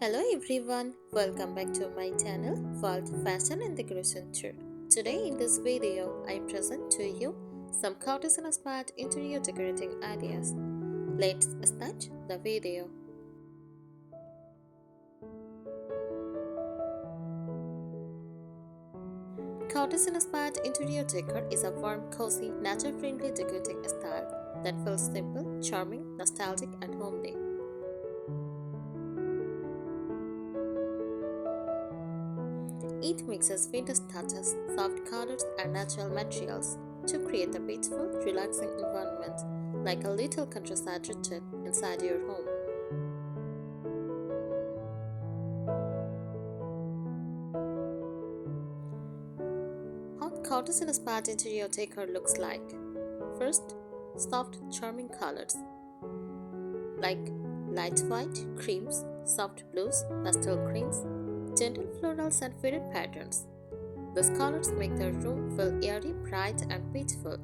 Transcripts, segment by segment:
Hello everyone, welcome back to my channel called Fashion and Decoration Tour. Today in this video, I present to you some cottage inspired interior decorating ideas. Let's start the video. Cottage inspired interior decor is a warm, cozy, nature-friendly decorating style that feels simple, charming, nostalgic, and homely. It mixes vintage touches, soft colors, and natural materials to create a peaceful, relaxing environment, like a little countryside retreat inside your home. How cottage inspired interior decor looks like. First, soft, charming colors like light white, creams, soft blues, pastel creams, gentle florals, and faded patterns. These colors make the room feel airy, bright, and peaceful.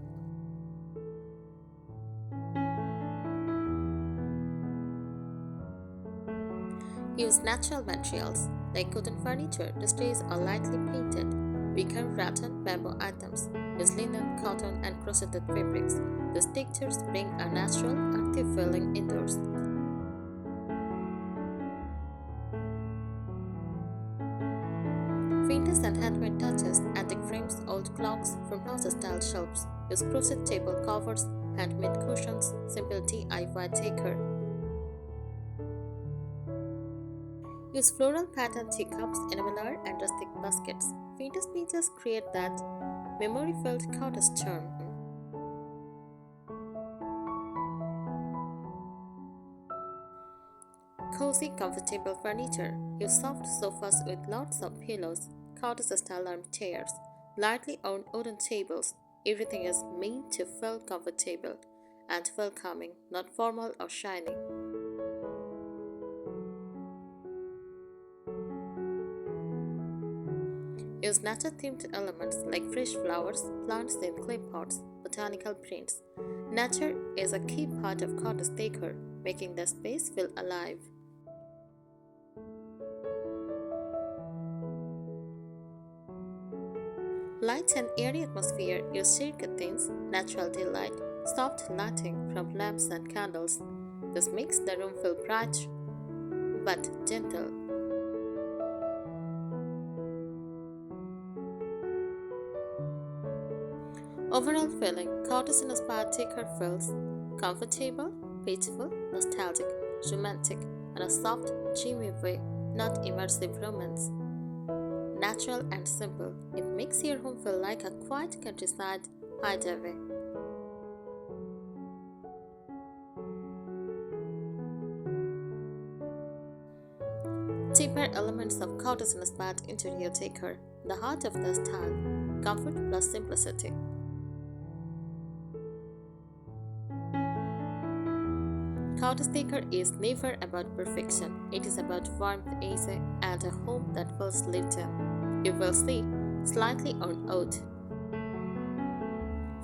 Use natural materials like cotton furniture, displays are lightly painted. Wicker, rattan, bamboo items. Use linen, cotton, and crocheted fabrics. These textures bring a natural, earthy feeling indoors. Vintage and handmade touches, antique frames, old clocks, farmhouse-style shelves. Use crochet table covers, handmade cushions, simple DIY decor. Use floral pattern teacups, enameler, and rustic baskets. Vintage pieces create that memory-filled cottage charm. Cozy, comfortable furniture. Use soft sofas with lots of pillows, cottage-style armchairs, lightly owned wooden tables. Everything is meant to feel comfortable and welcoming, not formal or shiny. Use nature-themed elements like fresh flowers, plants in clay pots, botanical prints. Nature is a key part of cottage decor, making the space feel alive. Light and airy atmosphere. Use shade curtains, natural daylight, soft lighting from lamps and candles. This makes the room feel bright but gentle. Overall feeling, cottage inspired decor feels comfortable, peaceful, nostalgic, romantic, in a soft, dreamy way, not immersive romance. Natural and simple, it makes your home feel like a quiet countryside hideaway. Deeper elements of cottage inspired interior decor, the heart of the style, comfort plus simplicity. Cottage decor is never about perfection. It is about warmth, ease, and a home that feels lived in. You will see slightly on oud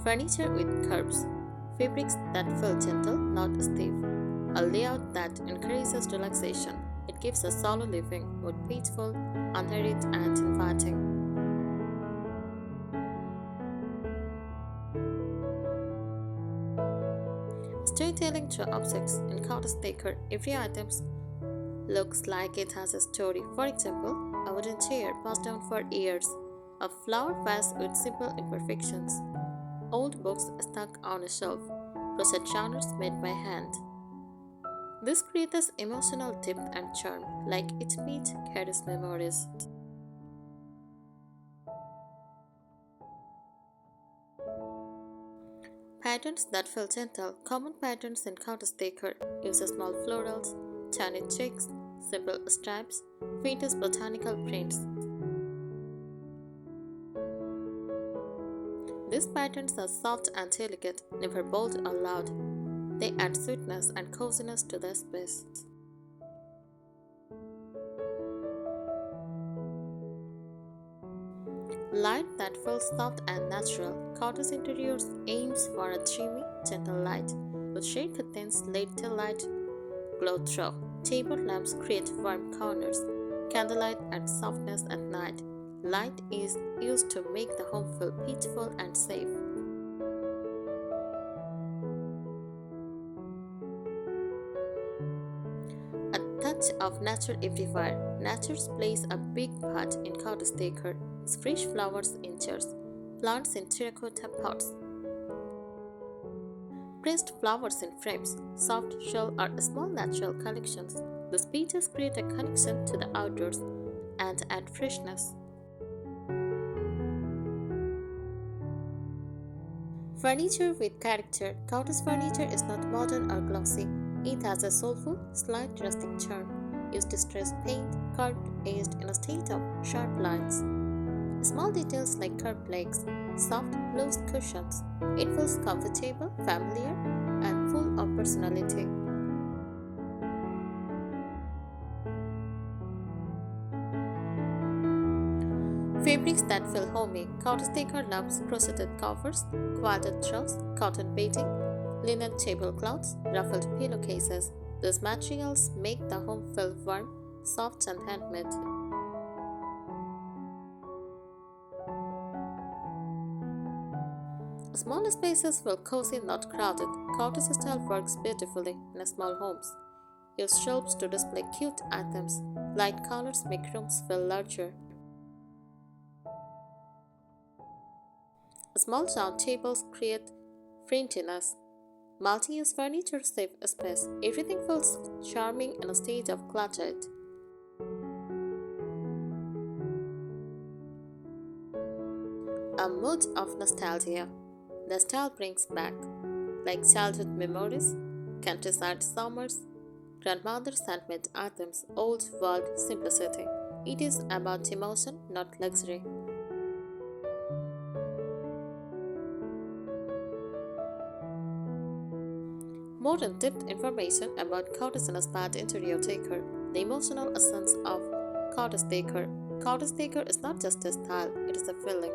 furniture with curves, fabrics that feel gentle, not stiff, a layout that encourages relaxation. It gives a solo living mood peaceful, unhurried, and inviting. Storytelling through objects in cottage decor, every item looks like it has a story. For example, a wooden chair passed down for years, a flower vase with simple imperfections, old books stuck on a shelf, crochet charms made by hand. This creates emotional depth and charm, like each piece carries memories. Patterns that feel gentle. Common patterns in cottage decor use small florals, tiny checks, simple stripes, vintage botanical prints. These patterns are soft and delicate, never bold or loud. They add sweetness and coziness to the space. Light that feels soft and natural. Cottage interiors aims for a dreamy, gentle light, with shade curtains let the light glow through. Table lamps create warm corners. Candlelight adds softness at night. Light is used to make the home feel peaceful and safe. A touch of nature everywhere. Nature plays a big part in cottage decor. It's fresh flowers in jars, plants in terracotta pots, pressed flowers in frames, soft shell or small natural collections. The speeches create a connection to the outdoors and add freshness. Furniture with character. Cottage furniture is not modern or glossy. It has a soulful, slight rustic charm. Used distressed paint, carved edged in a state of sharp lines. Small details like curved legs, soft, loose cushions. It feels comfortable, familiar, and full of personality. Fabrics that feel homey. Cottage decor loves crocheted covers, quilted throws, cotton bedding, linen tablecloths, ruffled pillowcases. These materials make the home feel warm, soft, and handmade. Small spaces feel cozy, not crowded. Cottage style works beautifully in small homes. Use shelves to display cute items. Light colors make rooms feel larger. Small round tables create friendliness. Multi-use furniture saves space. Everything feels charming in a state of cluttered. A mood of nostalgia. The style brings back, like childhood memories, countryside summers, grandmother's handmade items, old world simplicity. It is about emotion, not luxury. More in-depth information about cottage inspired interior decor. The emotional essence of cottage decor. Cottage decor is not just a style, it is a feeling.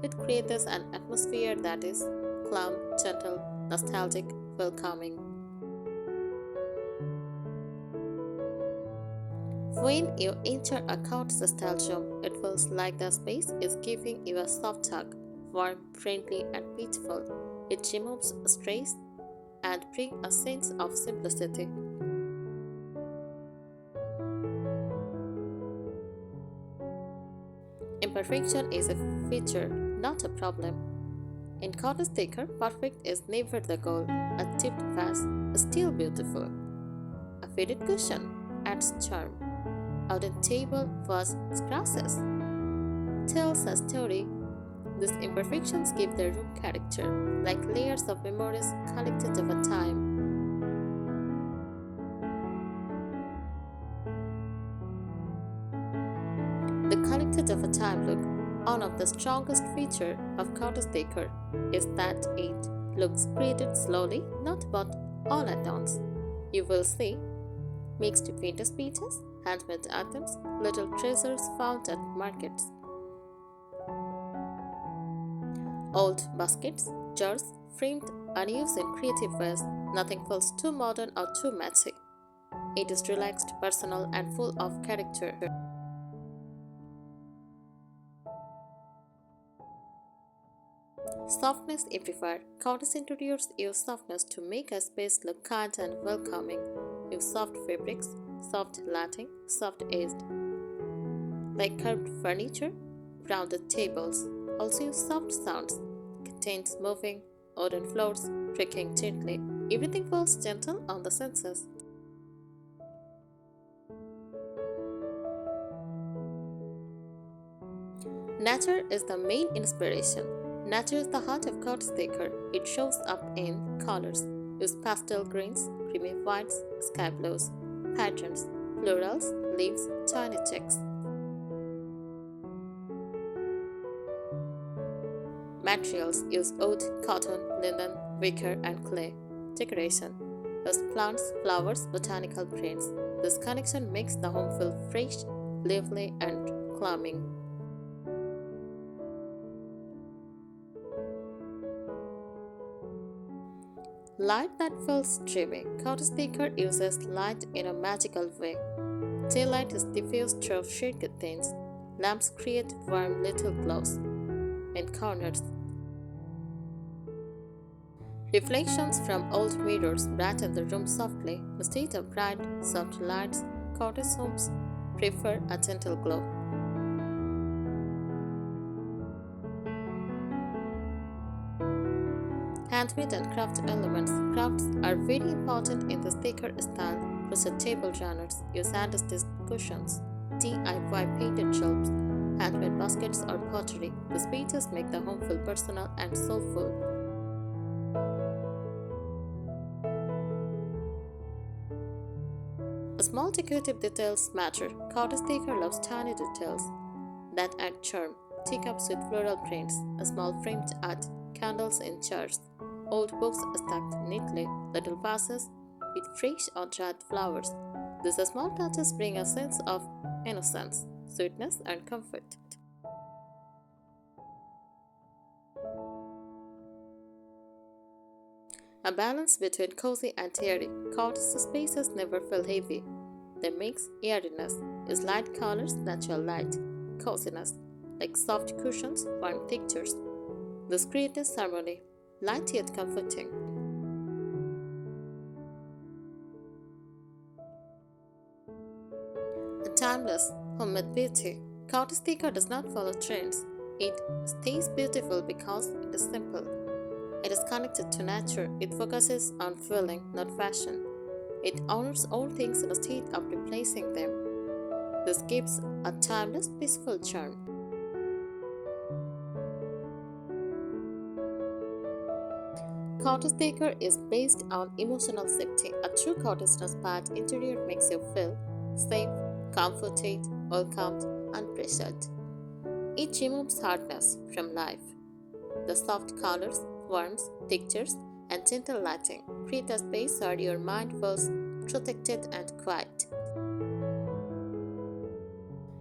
It creates an atmosphere that is calm, gentle, nostalgic, welcoming. When you enter a cottage style room, it feels like the space is giving you a soft hug, warm, friendly, and peaceful. It removes stress and brings a sense of simplicity. Imperfection is a feature, not a problem. In cottage decor, perfect is never the goal. A tipped vase is still beautiful. A faded cushion adds charm. A wooden table was scratches tells a story. These imperfections give the room character, like layers of memories collected over time. The collected over time look, one of the strongest features of cottage decor, is that it looks created slowly, not but all at once. You will see mixed vintage pieces, handmade items, little treasures found at markets, old baskets, jars, framed and used in creative ways. Nothing feels too modern or too matchy. It is relaxed, personal, and full of character. Softness everywhere. Cottage interiors use softness to make a space look kind and welcoming. Use soft fabrics, soft lighting, soft edged, like curved furniture, rounded tables. Also use soft sounds, curtains moving, wooden floors, creaking gently. Everything feels gentle on the senses. Nature is the main inspiration. Nature is the heart of cottage decor. It shows up in colors. Use pastel greens, creamy whites, sky blues, patterns, florals, leaves, tiny checks. Materials use wood, cotton, linen, wicker, and clay. Decoration use plants, flowers, botanical prints. This connection makes the home feel fresh, lively, and calming. Light that feels dreamy. Cottage decor uses light in a magical way. Daylight is diffused through shade curtains. Lamps create warm little glows in corners. Reflections from old mirrors brighten the room softly. Instead of bright, soft lights, cottage homes prefer a gentle glow. Handmade and craft elements. Crafts are very important in this decor style. Crochet table runners use hand-stitched cushions, DIY painted shelves, handmade baskets, or pottery. These pieces make the home feel personal and soulful. Small decorative details matter. Cottage decor loves tiny details that add charm. Teacups with floral prints, a small framed art, candles in jars, old books stacked neatly, little vases with fresh or dried flowers. These small touches bring a sense of innocence, sweetness, and comfort. A balance between cozy and airy. Cottage spaces never feel heavy. They mix airiness is light colors, natural light, coziness, like soft cushions, warm textures. This creates harmony, light yet comforting. A timeless, homemade beauty. Cottage decor does not follow trends. It stays beautiful because it is simple. It is connected to nature. It focuses on feeling, not fashion. It honors all things instead of replacing them. This gives a timeless, peaceful charm. Cottage decor is based on emotional safety. A true cottage inspired interior makes you feel safe, comforted, welcomed, and pressured. It removes hardness from life. The soft colors, warmth, textures, and gentle lighting create a space where your mind feels protected and quiet.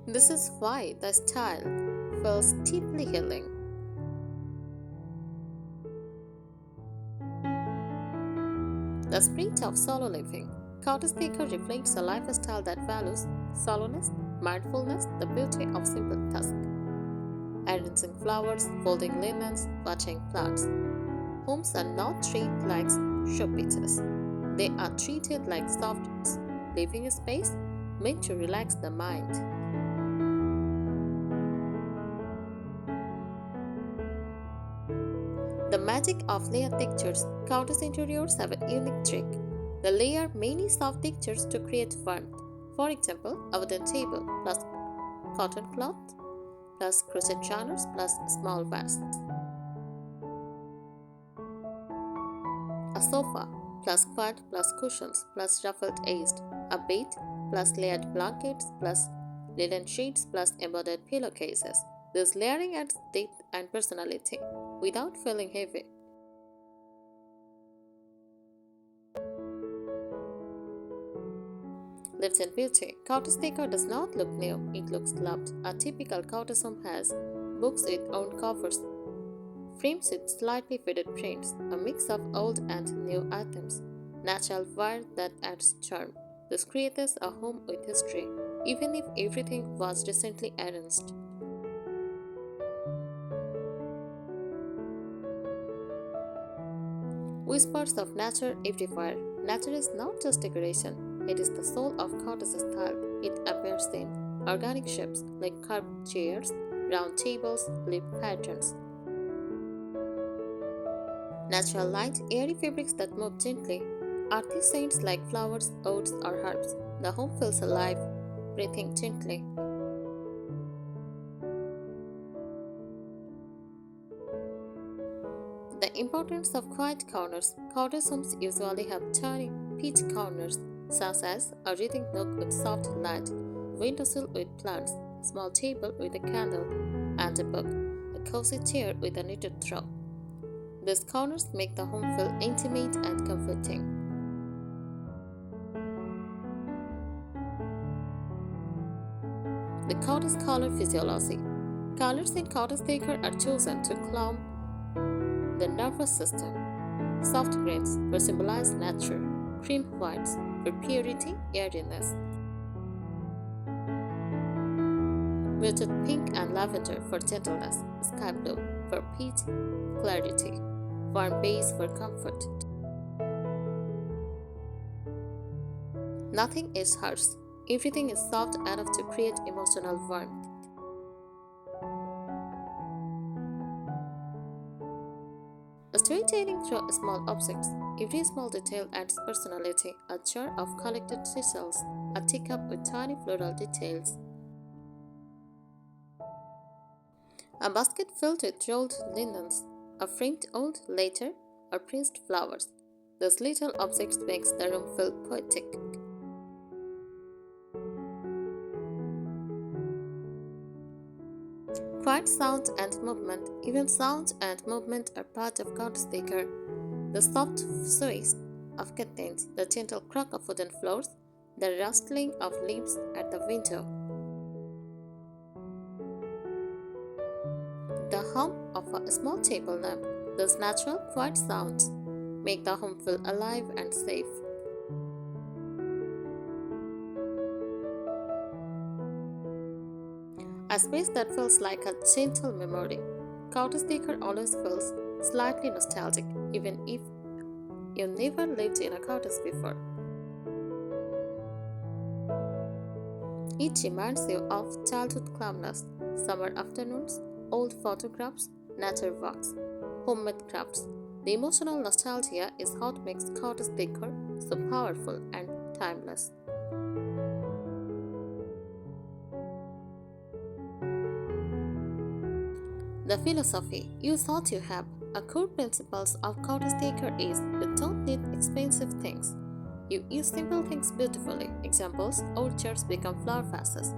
This is why the style feels deeply healing. The spirit of solo living. Cottage decor reflects a lifestyle that values soloist, mindfulness, the beauty of simple tasks. Arranging flowers, folding linens, watching plants. Homes are not treated like showpieces. They are treated like soft living space meant to relax the mind. The magic of layered textures. Cottage interiors have a unique trick. They layer many soft textures to create warmth. For example, a wooden table plus cotton cloth plus crochet runners plus small vase. A sofa plus quad plus cushions plus ruffled edged. A bed plus layered blankets plus linen sheets plus embroidered pillowcases. This layering adds depth and personality without feeling heavy. Lives in beauty. Cottage decor does not look new, it looks loved. A typical cottage home has books with own covers, frames with slightly faded prints, a mix of old and new items, natural wire that adds charm. This creates a home with history, even if everything was recently arranged. Whispers of nature everywhere. Nature is not just decoration, it is the soul of cottage style. It appears in organic shapes like carved chairs, round tables, leaf patterns. Natural light, airy fabrics that move gently, earthy scents like flowers, oats, or herbs. The home feels alive, breathing gently. The importance of quiet corners. Cottage homes usually have tiny peach corners, such as a reading nook with soft light, windowsill with plants, small table with a candle and a book, a cozy chair with a knitted throw. These corners make the home feel intimate and comforting. The cottage color physiology. Colors in cottage decor are chosen to calm the nervous system. soft greens for symbolize nature, cream whites for purity, airiness, muted pink and lavender for gentleness, sky blue for peace, clarity, warm beige for comfort. Nothing is harsh. Everything is soft enough to create emotional warmth. Storytelling through small objects. Every small detail adds personality. A jar of collected seashells, a teacup with tiny floral details, a basket filled with rolled linens, a framed old letter, or pressed flowers. These little objects makes the room feel poetic. Quiet sound and movement. Even sound and movement are part of cottage decor. The soft swish of curtains, the gentle crack of wooden floors, the rustling of leaves at the window, the hum of a small table lamp. Those natural, quiet sounds make the home feel alive and safe. A space that feels like a gentle memory. Cottage decor always feels slightly nostalgic, even if you never lived in a cottage before. It reminds you of childhood calmness, summer afternoons, old photographs, nature walks, homemade crafts. The emotional nostalgia is what makes cottage decor so powerful and timeless. The philosophy you thought you have. A core principles of cottage decor is you don't need expensive things. You use simple things beautifully. Examples: old chairs become flower vases,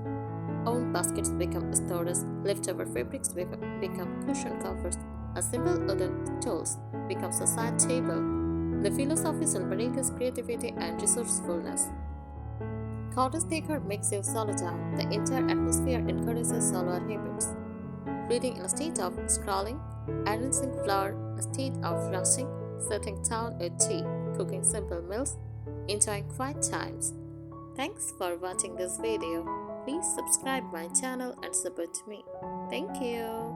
old baskets become storage, leftover fabrics become cushion covers, a simple wooden tools becomes a side table. The philosophy celebrates creativity and resourcefulness. Cottage decor makes you slow down. The entire atmosphere encourages solo habits. Reading instead of scrolling, arranging flour instead of rushing, sitting down with tea, cooking simple meals, enjoying quiet times. Thanks for watching this video. Please subscribe my channel and support me. Thank you.